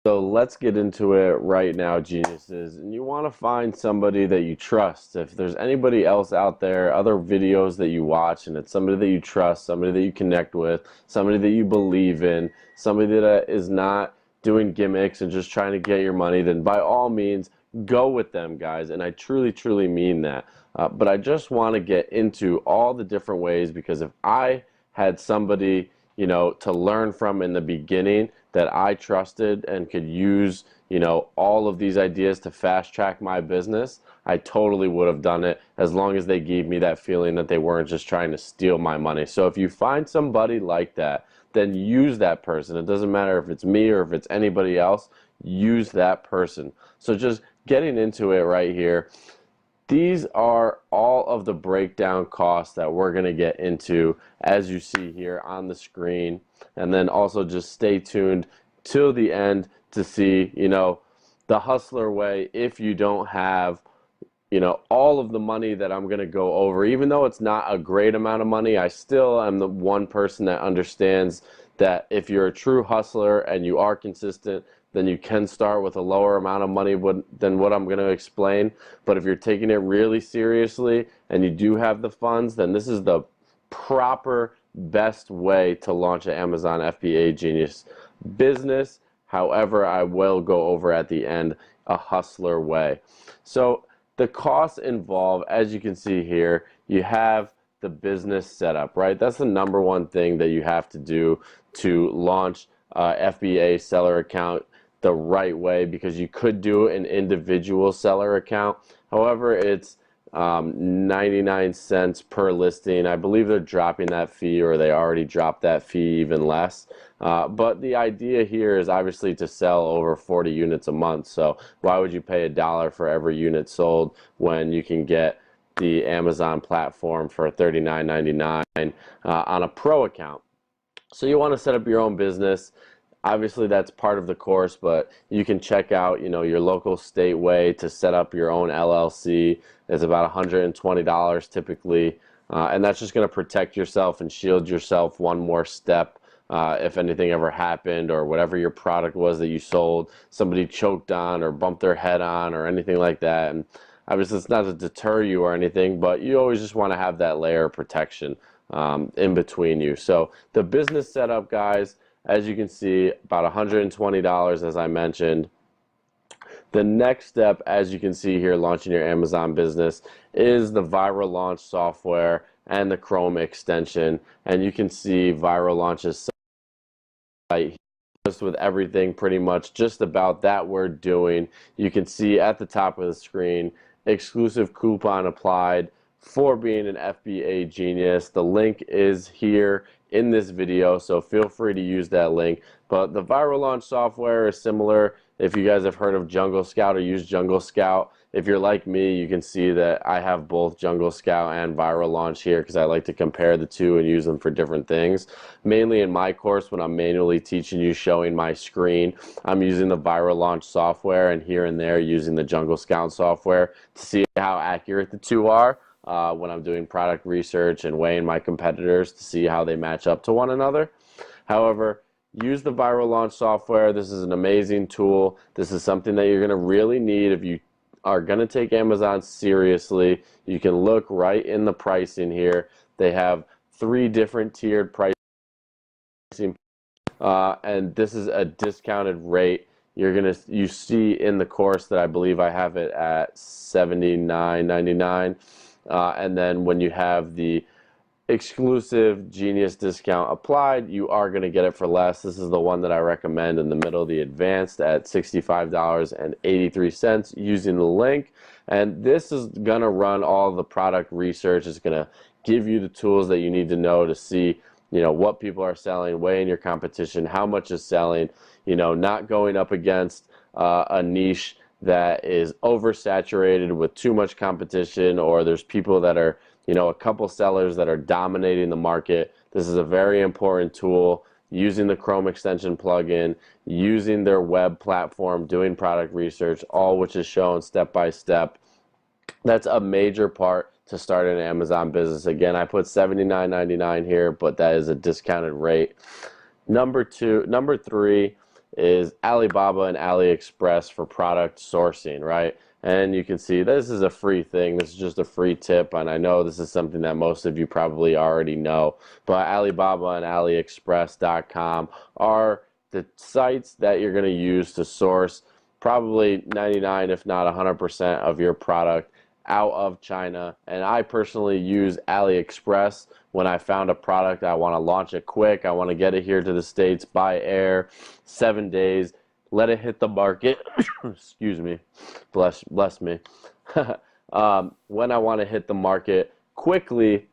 So let's get into it right now, geniuses. And you want to find somebody that you trust. If there's anybody else out there, other videos that you watch, and it's somebody that you trust, somebody that you connect with, somebody that you believe in, somebody that is not doing gimmicks and just trying to get your money, then by all means, go with them, guys. And I truly, truly mean that. But I just want to get into all the different ways because if I had somebody to learn from in the beginning that I trusted and could use, all of these ideas to fast track my business, I totally would have done it as long as they gave me that feeling that they weren't just trying to steal my money. So if you find somebody like that, then use that person. It doesn't matter if it's me or if it's anybody else, use that person. So just getting into it right here. These are all of the breakdown costs that we're going to get into as you see here on the screen. And then also just stay tuned till the end to see, the hustler way if you don't have, all of the money that I'm going to go over. Even though it's not a great amount of money, I still am the one person that understands that if you're a true hustler and you are consistent, then you can start with a lower amount of money than what I'm going to explain. But if you're taking it really seriously and you do have the funds, then this is the proper best way to launch an Amazon FBA Genius business. However, I will go over at the end a hustler way. So the costs involved, as you can see here, you have the business setup, right? That's the number one thing that you have to do to launch FBA seller account the right way, because you could do an individual seller account. However, it's 99 cents per listing. I believe they're dropping that fee, or they already dropped that fee even less. But the idea here is obviously to sell over 40 units a month. So why would you pay $1 for every unit sold when you can get the Amazon platform for $39.99 on a pro account? So you want to set up your own business. Obviously, that's part of the course, but you can check out, your local state way to set up your own LLC. It's about $120 typically, and that's just going to protect yourself and shield yourself one more step. If anything ever happened, or whatever your product was that you sold, somebody choked on or bumped their head on or anything like that. And obviously, it's not to deter you or anything, but you always just want to have that layer of protection in between you. So the business setup, guys, as you can see, about $120 as I mentioned. The next step, as you can see here, launching your Amazon business, is the Viral Launch software and the Chrome extension. And you can see Viral Launch's site just with everything pretty much just about that we're doing. You can see at the top of the screen, exclusive coupon applied for being an FBA Genius. The link is here in this video, so feel free to use that link. But the Viral Launch software is similar. If you guys have heard of Jungle Scout or use Jungle Scout, if you're like me, you can see that I have both Jungle Scout and Viral Launch here because I like to compare the two and use them for different things. Mainly in my course, when I'm manually teaching you, showing my screen, I'm using the Viral Launch software, and here and there using the Jungle Scout software to see how accurate the two are. When I'm doing product research and weighing my competitors to see how they match up to one another. However, use the Viral Launch software. This is an amazing tool. This is something that you're going to really need if you are going to take Amazon seriously. You can look right in the pricing here. They have 3 different tiered pricing, and this is a discounted rate. You see in the course that I believe I have it at $79.99. And then when you have the exclusive Genius discount applied, you are going to get it for less. This is the one that I recommend in the middle, the advanced, at $65.83 using the link. And this is going to run all the product research. It's going to give you the tools that you need to know to see, what people are selling, weighing your competition, how much is selling, not going up against a niche that is oversaturated with too much competition, or there's people that are, a couple sellers that are dominating the market. This is a very important tool. Using the Chrome extension plugin, using their web platform, doing product research, all which is shown step by step. That's a major part to start an Amazon business. Again, I put $79.99 here, but that is a discounted rate. Number 3 is Alibaba and AliExpress for product sourcing, right? And you can see this is a free thing. This is just a free tip, and I know this is something that most of you probably already know. But Alibaba and AliExpress.com are the sites that you're going to use to source probably 99, if not 100% of your product out of China. And I personally use AliExpress when I found a product. I want to launch it quick. I want to get it here to the States by air, 7 days, let it hit the market. Excuse me. Bless me. When I want to hit the market quickly,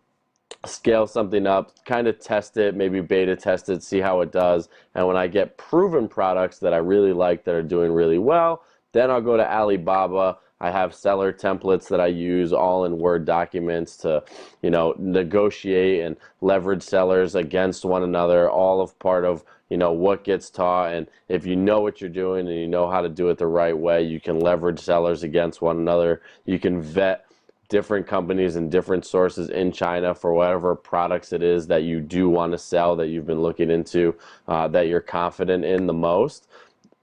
scale something up, kind of test it, maybe beta test it, see how it does. And when I get proven products that I really like that are doing really well, then I'll go to Alibaba. I have seller templates that I use all in Word documents to, negotiate and leverage sellers against one another, all of part of, what gets taught. And if you know what you're doing and you know how to do it the right way, you can leverage sellers against one another. You can vet different companies and different sources in China for whatever products it is that you do want to sell, that you've been looking into, that you're confident in the most.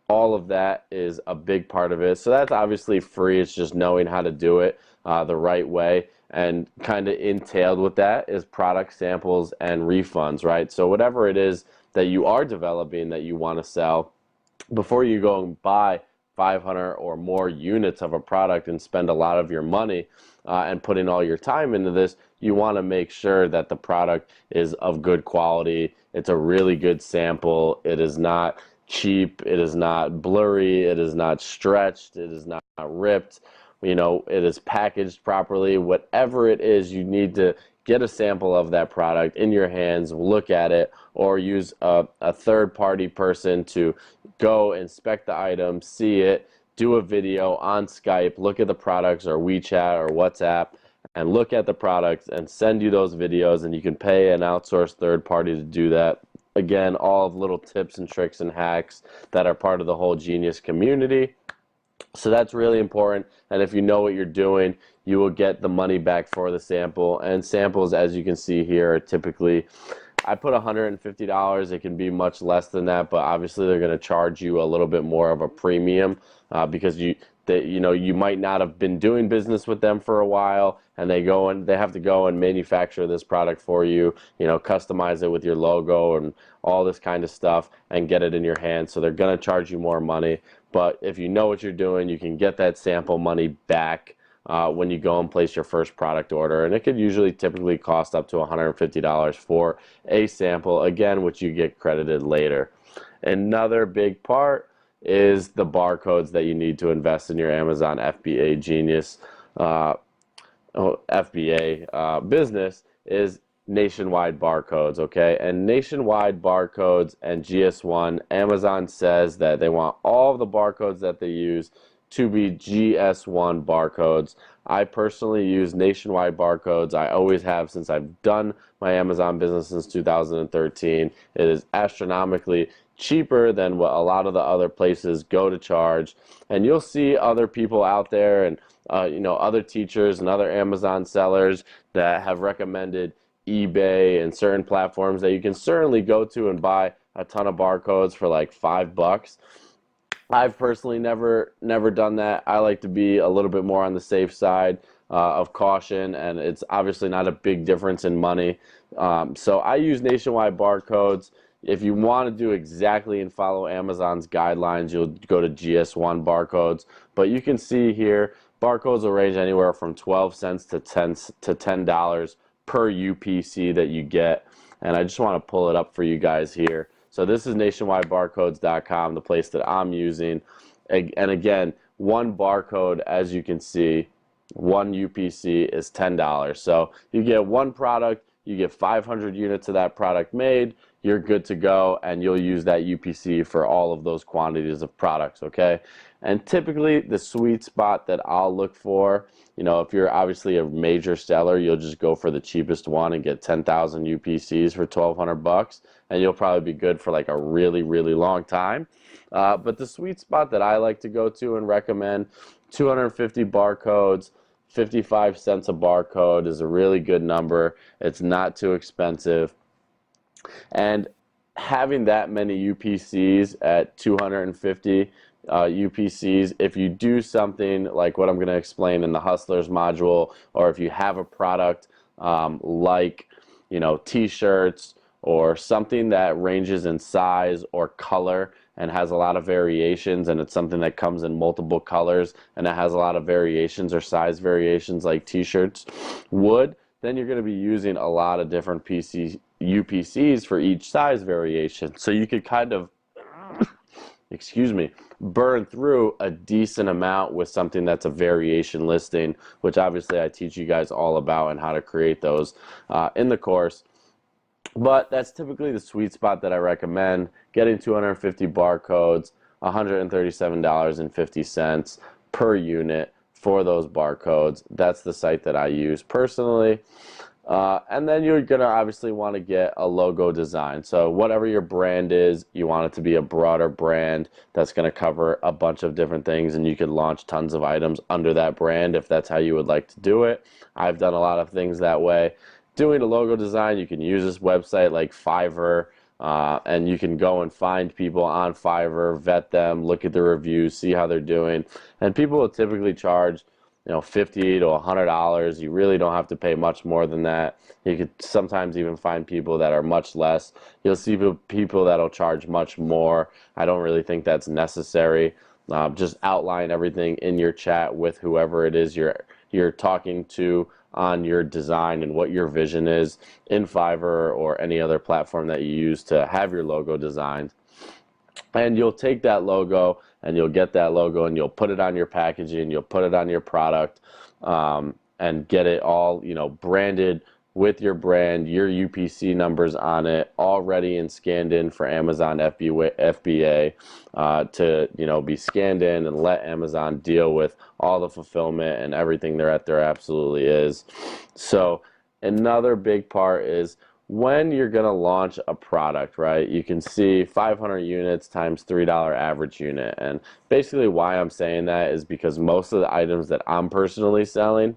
All of that is a big part of it. So that's obviously free. It's just knowing how to do it the right way. And kind of entailed with that is product samples and refunds, right? So whatever it is that you are developing that you want to sell, before you go and buy 500 or more units of a product and spend a lot of your money and putting all your time into this, you want to make sure that the product is of good quality. It's a really good sample. It is not cheap. It is not blurry. It is not stretched. It is not ripped. It is packaged properly. Whatever it is, you need to get a sample of that product in your hands, look at it, or use a third-party person to go inspect the item, see it, do a video on Skype, look at the products or WeChat or WhatsApp, and look at the products and send you those videos, and you can pay an outsourced third party to do that. Again, all of little tips and tricks and hacks that are part of the whole Genius community. So that's really important, and if you know what you're doing, you will get the money back for the sample. And samples, as you can see here, are typically, I put $150. It can be much less than that, but obviously they're going to charge you a little bit more of a premium because you might not have been doing business with them for a while, and they have to go and manufacture this product for you, customize it with your logo and all this kind of stuff and get it in your hands. So they're going to charge you more money. But if you know what you're doing, you can get that sample money back when you go and place your first product order. And it could typically cost up to $150 for a sample, again, which you get credited later. Another big part is the barcodes that you need to invest in your Amazon FBA Genius FBA business is nationwide barcodes, okay? And nationwide barcodes and GS1, Amazon says that they want all of the barcodes that they use to be GS1 barcodes. I personally use nationwide barcodes. I always have since I've done my Amazon business since 2013. It is astronomically cheaper than what a lot of the other places go to charge. And you'll see other people out there and other teachers and other Amazon sellers that have recommended eBay and certain platforms that you can certainly go to and buy a ton of barcodes for like $5. I've personally never done that. I like to be a little bit more on the safe side of caution, and it's obviously not a big difference in money. So I use nationwide barcodes. If you want to do exactly and follow Amazon's guidelines, you'll go to GS1 barcodes. But you can see here, barcodes will range anywhere from 12 cents to $10 per UPC that you get. And I just want to pull it up for you guys here. So this is nationwidebarcodes.com, the place that I'm using. And again, one barcode, as you can see, one UPC is $10. So you get one product, you get 500 units of that product made, you're good to go, and you'll use that UPC for all of those quantities of products, okay? And typically the sweet spot that I'll look for, if you're obviously a major seller, you'll just go for the cheapest one and get 10,000 UPCs for $1,200, and you'll probably be good for like a really, really long time. But the sweet spot that I like to go to and recommend, 250 barcodes, 55 cents a barcode is a really good number. It's not too expensive. And having that many UPCs at 250 UPCs, if you do something like what I'm going to explain in the Hustlers module, or if you have a product like, t-shirts or something that ranges in size or color and has a lot of variations, and it's something that comes in multiple colors and it has a lot of variations or size variations like t-shirts would, then you're going to be using a lot of different UPCs for each size variation. So you could kind of, excuse me, burn through a decent amount with something that's a variation listing, which obviously I teach you guys all about and how to create those in the course. But that's typically the sweet spot that I recommend, getting 250 barcodes, $137.50 per unit for those barcodes. That's the site that I use personally. And then you're going to obviously want to get a logo design. So whatever your brand is, you want it to be a broader brand that's going to cover a bunch of different things, and you could launch tons of items under that brand if that's how you would like to do it. I've done a lot of things that way. Doing a logo design, you can use this website like Fiverr, and you can go and find people on Fiverr, vet them, look at the reviews, see how they're doing. And people will typically charge $50 to $100. You really don't have to pay much more than that. You could sometimes even find people that are much less. You'll see people that'll charge much more. I don't really think that's necessary. Just outline everything in your chat with whoever it is you're talking to on your design and what your vision is in Fiverr or any other platform that you use to have your logo designed. And you'll take that logo and you'll get that logo and you'll put it on your packaging, you'll put it on your product, and get it all, branded with your brand, your UPC numbers on it, all ready and scanned in for Amazon FBA to, be scanned in and let Amazon deal with all the fulfillment and everything there absolutely is. So another big part is when you're going to launch a product, right? You can see 500 units times $3 average unit. And basically why I'm saying that is because most of the items that I'm personally selling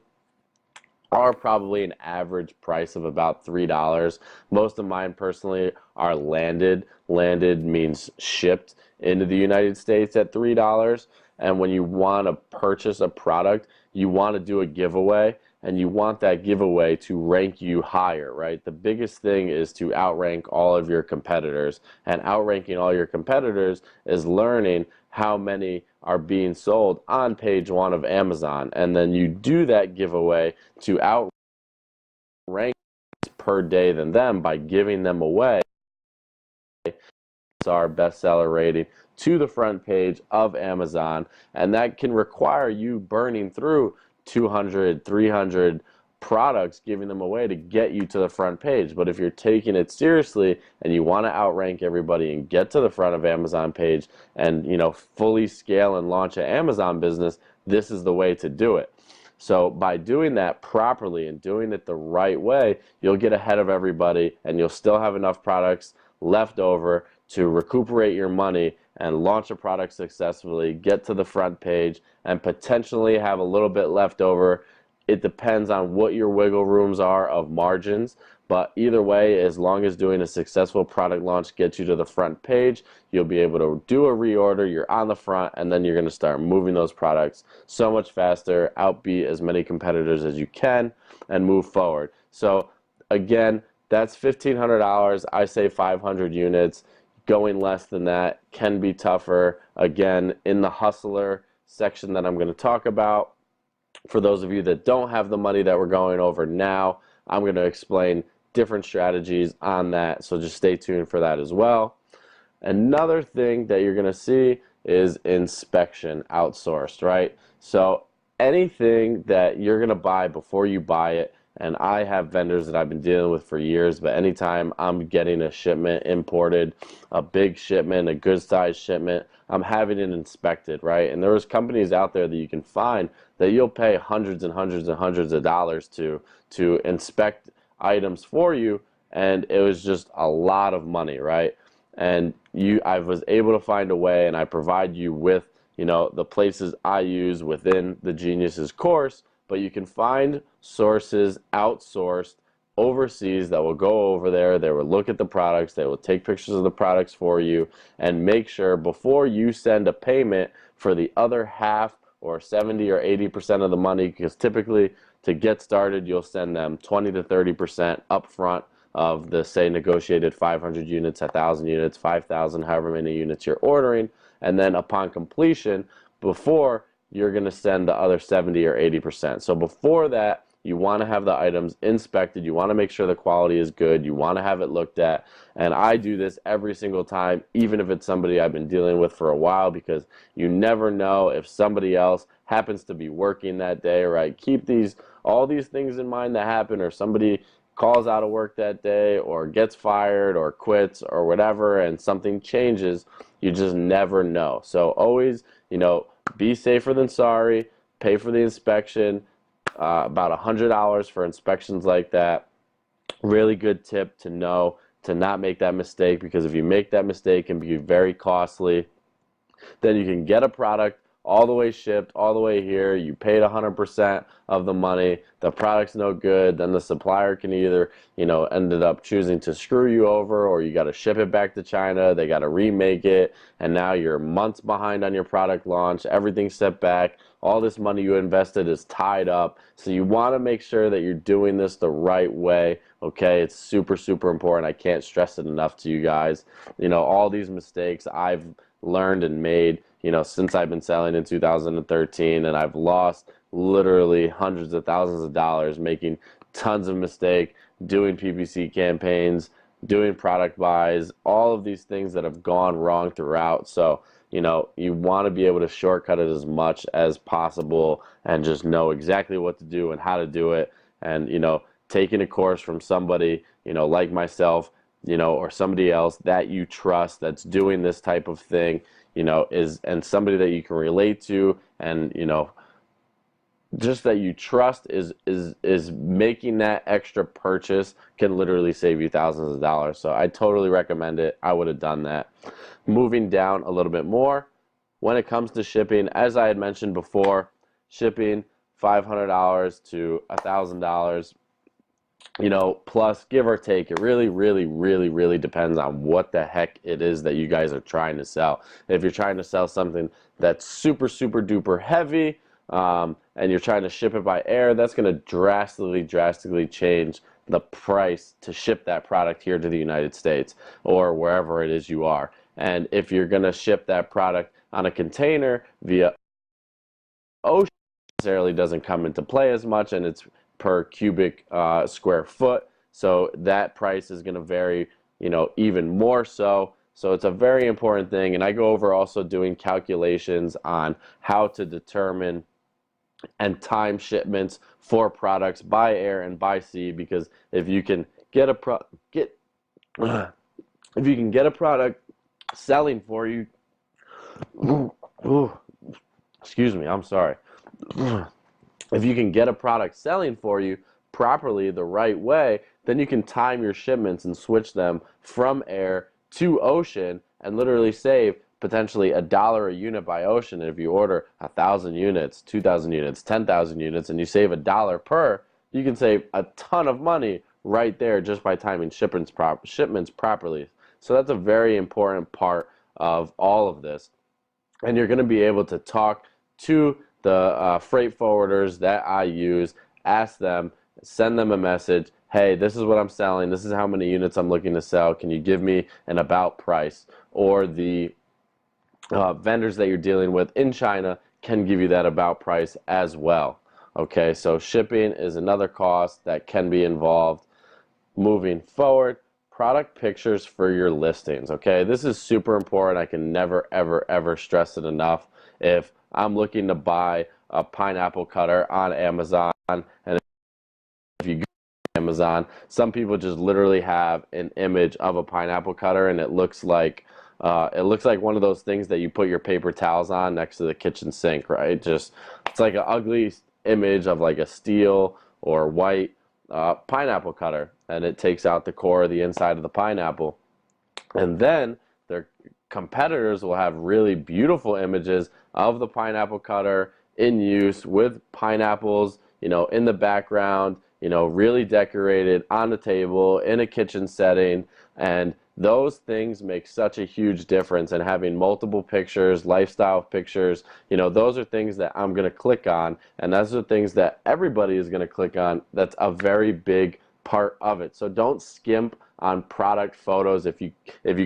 are probably an average price of about $3. Most of mine personally are landed. Landed means shipped into the United States at $3. And when you want to purchase a product, you want to do a giveaway, and you want that giveaway to rank you higher, right? The biggest thing is to outrank all of your competitors, and outranking all your competitors is learning how many are being sold on page one of Amazon, and then you do that giveaway to outrank per day than them by giving them away our bestseller rating to the front page of Amazon, and that can require you burning through 200, 300 products, giving them away to get you to the front page. But if you're taking it seriously and you want to outrank everybody and get to the front of Amazon page and fully scale and launch an Amazon business, this is the way to do it. So by doing that properly and doing it the right way, you'll get ahead of everybody, and you'll still have enough products left over to recuperate your money and launch a product successfully, get to the front page, and potentially have a little bit left over. It depends on what your wiggle rooms are of margins, but either way, as long as doing a successful product launch gets you to the front page, you'll be able to do a reorder, you're on the front, and then you're going to start moving those products so much faster, outbeat as many competitors as you can, and move forward. So again, that's $1,500. I say 500 units. Going less than that can be tougher. Again, in the Hustler section that I'm going to talk about, for those of you that don't have the money that we're going over now, I'm going to explain different strategies on that, so just stay tuned for that as well. Another thing that you're going to see is inspection outsourced, right? So anything that you're going to buy before you buy it, and I have vendors that I've been dealing with for years, but anytime I'm getting a shipment imported, a big shipment, a good size shipment, I'm having it inspected, right? And there's companies out there that you can find that you'll pay hundreds and hundreds and hundreds of dollars to inspect items for you, and it was just a lot of money, right? And I was able to find a way, and I provide you with the places I use within the Geniuses course, but you can find sources outsourced overseas that will go over there. They will look at the products. They will take pictures of the products for you and make sure before you send a payment for the other half or 70 or 80% of the money, because typically to get started, you'll send them 20 to 30% upfront of the, say, negotiated 500 units, 1,000 units, 5,000, however many units you're ordering. And then upon completion, before, you're going to send the other 70 or 80%. So before that, you want to have the items inspected. You want to make sure the quality is good. You want to have it looked at. And I do this every single time, even if it's somebody I've been dealing with for a while, because you never know if somebody else happens to be working that day, right? Keep all these things in mind that happen, or somebody calls out of work that day or gets fired or quits or whatever, and something changes. You just never know. So always, be safer than sorry. Pay for the inspection. About $100 for inspections like that. Really good tip to know to not make that mistake, because if you make that mistake, it can be very costly. Then you can get a product all the way shipped, all the way here. You paid 100% of the money. The product's no good. Then the supplier can either, ended up choosing to screw you over, or you got to ship it back to China. They got to remake it. And now you're months behind on your product launch. Everything's set back. All this money you invested is tied up. So you want to make sure that you're doing this the right way. Okay, it's super, super important. I can't stress it enough to you guys. All these mistakes I've learned and made, since I've been selling in 2013, and I've lost literally hundreds of thousands of dollars making tons of mistakes, doing PPC campaigns, doing product buys, all of these things that have gone wrong throughout. So, you want to be able to shortcut it as much as possible and just know exactly what to do and how to do it. And, taking a course from somebody, like myself, or somebody else that you trust that's doing this type of thing, and somebody that you can relate to, and, just that you trust is making that extra purchase can literally save you thousands of dollars. So I totally recommend it. I would have done that. Moving down a little bit more, when it comes to shipping, as I had mentioned before, shipping $500 to $1,000, plus give or take. It really, really, really, really depends on what the heck it is that you guys are trying to sell. If you're trying to sell something that's super, super duper heavy, and you're trying to ship it by air, that's going to drastically change the price to ship that product here to the United States or wherever it is you are. And if you're going to ship that product on a container via ocean, it necessarily doesn't come into play as much, and it's per cubic square foot. So that price is going to vary, even more so. So it's a very important thing. And I go over also doing calculations on how to determine and time shipments for products by air and by sea, because if you can get a if you can get a product selling for you, excuse me, I'm sorry. If you can get a product selling for you properly the right way, then you can time your shipments and switch them from air to ocean and literally save potentially $1 a unit by ocean. And if you order 1,000 units, 2,000 units, 10,000 units, and you save $1 per, you can save a ton of money right there just by timing shipments properly. So that's a very important part of all of this. And you're going to be able to talk to the freight forwarders that I use, ask them, send them a message. Hey, this is what I'm selling. This is how many units I'm looking to sell. Can you give me an about price? Or the vendors that you're dealing with in China can give you that about price as well. Okay, so shipping is another cost that can be involved. Moving forward, product pictures for your listings. Okay, this is super important. I can never, ever, ever stress it enough. If I'm looking to buy a pineapple cutter on Amazon, and if you go to Amazon, some people just literally have an image of a pineapple cutter, and it looks like one of those things that you put your paper towels on next to the kitchen sink, right? Just it's like an ugly image of like a steel or white pineapple cutter, and it takes out the core of the inside of the pineapple. And then their competitors will have really beautiful images of the pineapple cutter in use with pineapples, in the background, really decorated on the table in a kitchen setting. And those things make such a huge difference. And having multiple pictures, lifestyle pictures, those are things that I'm going to click on. And those are things that everybody is going to click on. That's a very big part of it. So don't skimp on product photos. If you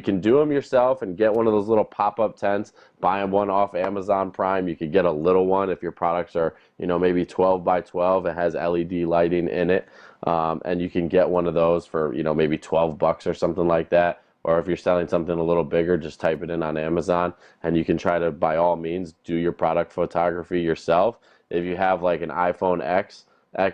can do them yourself and get one of those little pop-up tents, buy them one off Amazon Prime. You could get a little one if your products are maybe 12 by 12. It has LED lighting in it, and you can get one of those for maybe $12 or something like that. Or if you're selling something a little bigger, just type it in on Amazon, and you can try to, by all means, do your product photography yourself. If you have like an iPhone X,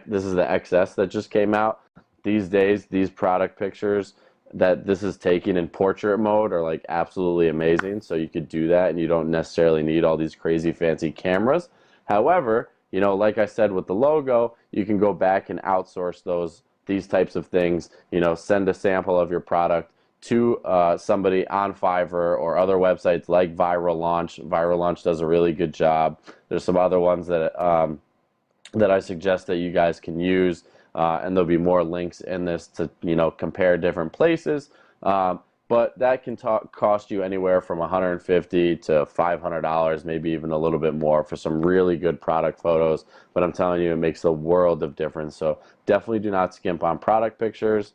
this is the XS that just came out. These days, these product pictures that this is taking in portrait mode are like absolutely amazing. So you could do that, and you don't necessarily need all these crazy fancy cameras. However, like I said with the logo, you can go back and outsource these types of things. Send a sample of your product to somebody on Fiverr or other websites like Viral Launch. Viral Launch does a really good job. There's some other ones that I suggest that you guys can use. And there'll be more links in this to compare different places, but that can cost you anywhere from $150 to $500, maybe even a little bit more for some really good product photos. But I'm telling you, it makes a world of difference. So definitely do not skimp on product pictures.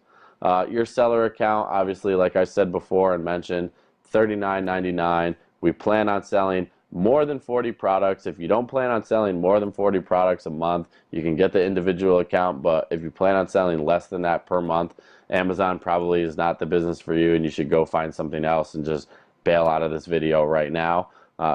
Your seller account, obviously, like I said before and mentioned, $39.99. We plan on selling more than 40 products. If you don't plan on selling more than 40 products a month, you can get the individual account. But if you plan on selling less than that per month, Amazon probably is not the business for you, and you should go find something else and just bail out of this video right now.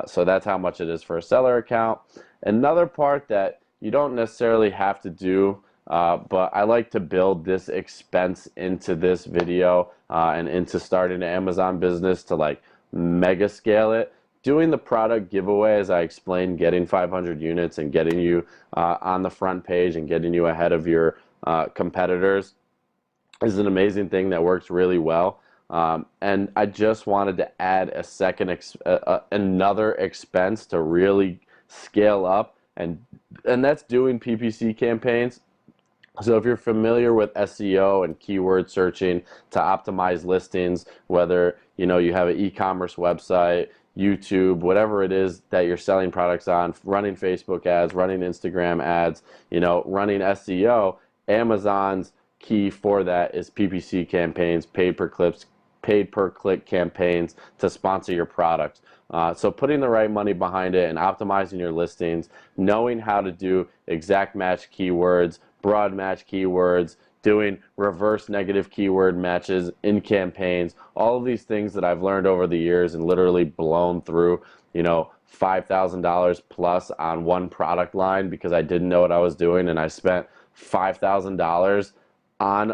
So that's how much it is for a seller account. Another part that you don't necessarily have to do, but I like to build this expense into this video and into starting an Amazon business to like mega scale it. Doing the product giveaway, as I explained, getting 500 units and getting you on the front page and getting you ahead of your competitors is an amazing thing that works really well. And I just wanted to add another expense to really scale up, and that's doing PPC campaigns. So if you're familiar with SEO and keyword searching to optimize listings, whether you have an e-commerce website, YouTube, whatever it is that you're selling products on, running Facebook ads, running Instagram ads, running SEO, Amazon's key for that is PPC campaigns, paid per click campaigns to sponsor your products. So putting the right money behind it and optimizing your listings, knowing how to do exact match keywords, broad match keywords, doing reverse negative keyword matches in campaigns, all of these things that I've learned over the years and literally blown through, $5,000 plus on one product line because I didn't know what I was doing, and I spent $5,000 on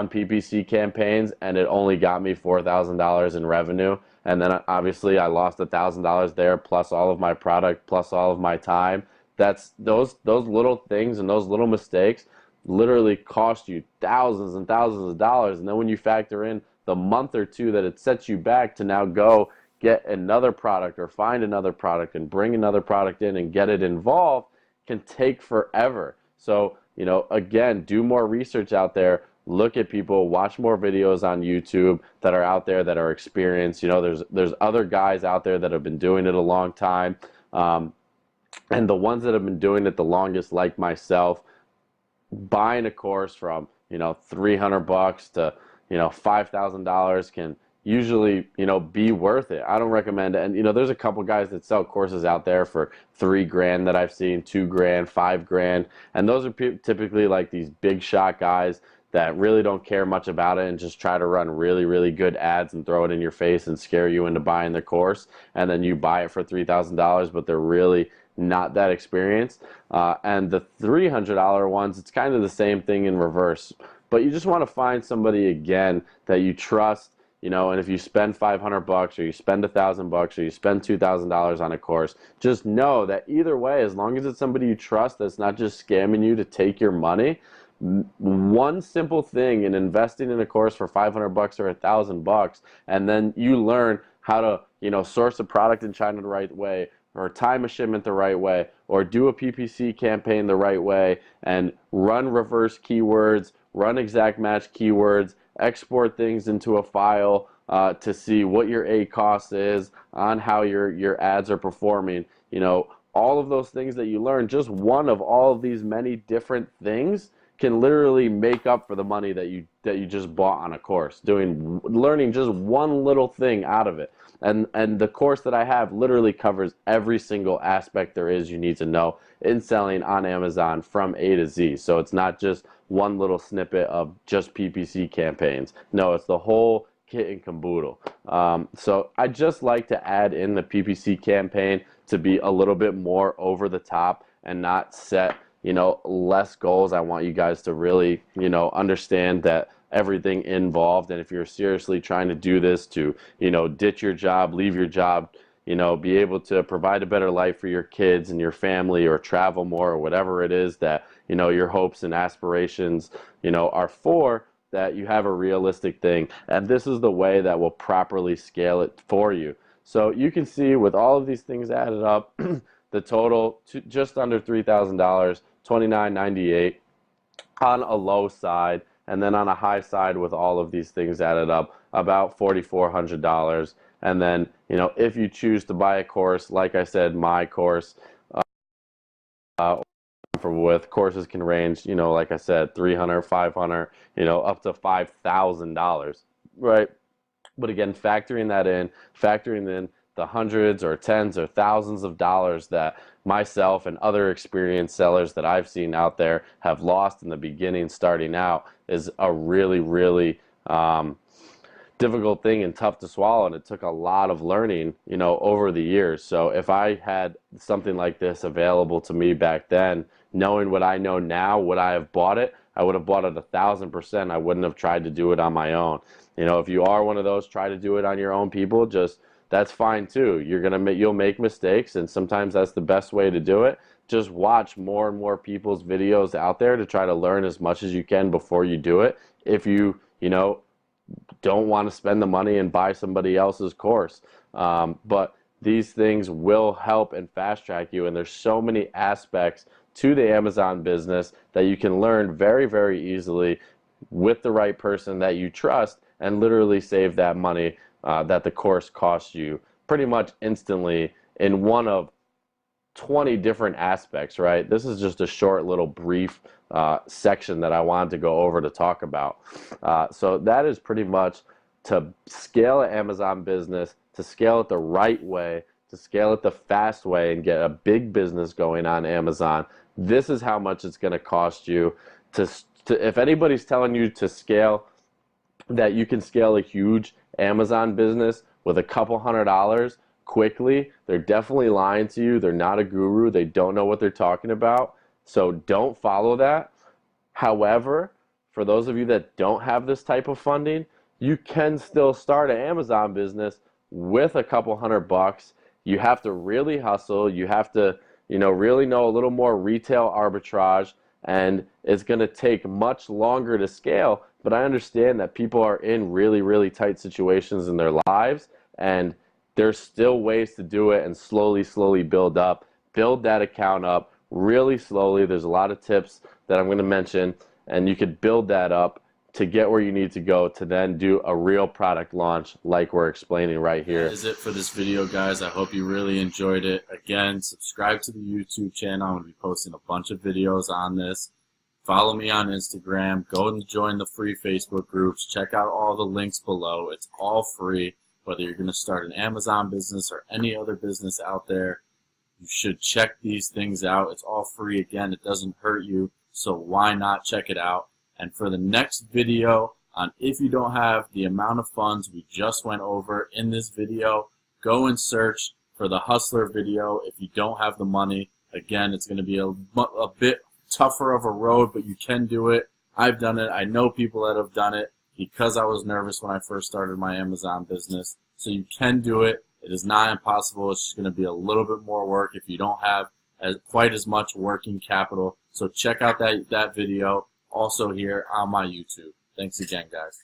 PPC campaigns, and it only got me $4,000 in revenue. And then obviously I lost $1,000 there, plus all of my product, plus all of my time. That's those little things and those little mistakes literally cost you thousands and thousands of dollars. And then when you factor in the month or two that it sets you back to now go get another product or find another product and bring another product in and get it involved, can take forever. So, again, do more research out there. Look at people, watch more videos on YouTube that are out there that are experienced. There's other guys out there that have been doing it a long time. And the ones that have been doing it the longest, like myself, buying a course from $300 to $5,000 can usually be worth it. I don't recommend it. And there's a couple guys that sell courses out there for $3,000 that I've seen, $2,000, $5,000, and those are typically like these big shot guys that really don't care much about it and just try to run really, really good ads and throw it in your face and scare you into buying the course, and then you buy it for $3,000, but they're really not that experienced. And the $300 ones, it's kind of the same thing in reverse. But you just want to find somebody, again, that you trust, and if you spend $500 or you spend $1,000 or you spend $2,000 on a course, just know that either way, as long as it's somebody you trust that's not just scamming you to take your money, one simple thing in investing in a course for $500 or $1,000, and then you learn how to source a product in China the right way, or time a shipment the right way, or do a PPC campaign the right way, and run reverse keywords, run exact match keywords, export things into a file to see what your ACoS is on how your ads are performing. All of those things that you learn, just one of all of these many different things can literally make up for the money that you just bought on a course, learning just one little thing out of it. And the course that I have literally covers every single aspect there is you need to know in selling on Amazon from A to Z. So it's not just one little snippet of just PPC campaigns. No, it's the whole kit and caboodle. So I just like to add in the PPC campaign to be a little bit more over the top and not set less goals. I want you guys to really understand that everything involved, and if you're seriously trying to do this to ditch your job, leave your job, be able to provide a better life for your kids and your family, or travel more, or whatever it is that your hopes and aspirations are for, that you have a realistic thing. And this is the way that will properly scale it for you. So you can see with all of these things added up, the total to just under $3,000, $29.98 on a low side, and then on a high side with all of these things added up, about $4,400. And then if you choose to buy a course, like I said, my course, with courses can range, like I said, $300, $500, up to $5,000, right? But again, factoring in the hundreds or tens or thousands of dollars that myself and other experienced sellers that I've seen out there have lost in the beginning starting out is a really, really difficult thing and tough to swallow, and it took a lot of learning over the years. So if I had something like this available to me back then, knowing what I know now, would I have bought it? I would have bought it 1,000%. I wouldn't have tried to do it on my own. If you are one of those, try to do it on your own, people, that's fine too. You'll make mistakes, and sometimes that's the best way to do it. Just watch more and more people's videos out there to try to learn as much as you can before you do it. If you don't want to spend the money and buy somebody else's course, but these things will help and fast track you, and there's so many aspects to the Amazon business that you can learn very, very easily with the right person that you trust, and literally save that money that the course costs you pretty much instantly in one of 20 different aspects, right? This is just a short little brief section that I wanted to go over to talk about. So that is pretty much to scale an Amazon business, to scale it the right way, to scale it the fast way and get a big business going on Amazon. This is how much it's going to cost you to if anybody's telling you to scale, that you can scale a huge Amazon business with a couple $100 quickly, they're definitely lying to you. They're not a guru. They don't know what they're talking about. So don't follow that. However, for those of you that don't have this type of funding, you can still start an Amazon business with a couple $100. You have to really hustle. You have to, really know a little more retail arbitrage, and it's going to take much longer to scale. But I understand that people are in really, really tight situations in their lives, and there's still ways to do it and slowly build up. Build that account up really slowly. There's a lot of tips that I'm going to mention, and you could build that up to get where you need to go to then do a real product launch like we're explaining right here. That is it for this video, guys. I hope you really enjoyed it. Again, subscribe to the YouTube channel. I'm going to be posting a bunch of videos on this. Follow me on Instagram. Go and join the free Facebook groups. Check out all the links below. It's all free. Whether you're going to start an Amazon business or any other business out there, you should check these things out. It's all free. Again, it doesn't hurt you, so why not check it out? And for the next video on if you don't have the amount of funds we just went over in this video, go and search for the Hustler video if you don't have the money. Again, it's going to be a bit tougher of a road, but you can do it. I've done it. I know people that have done it because I was nervous when I first started my Amazon business. So you can do it. It is not impossible. It's just going to be a little bit more work if you don't have quite as much working capital. So check out that video also here on my YouTube. Thanks again, guys.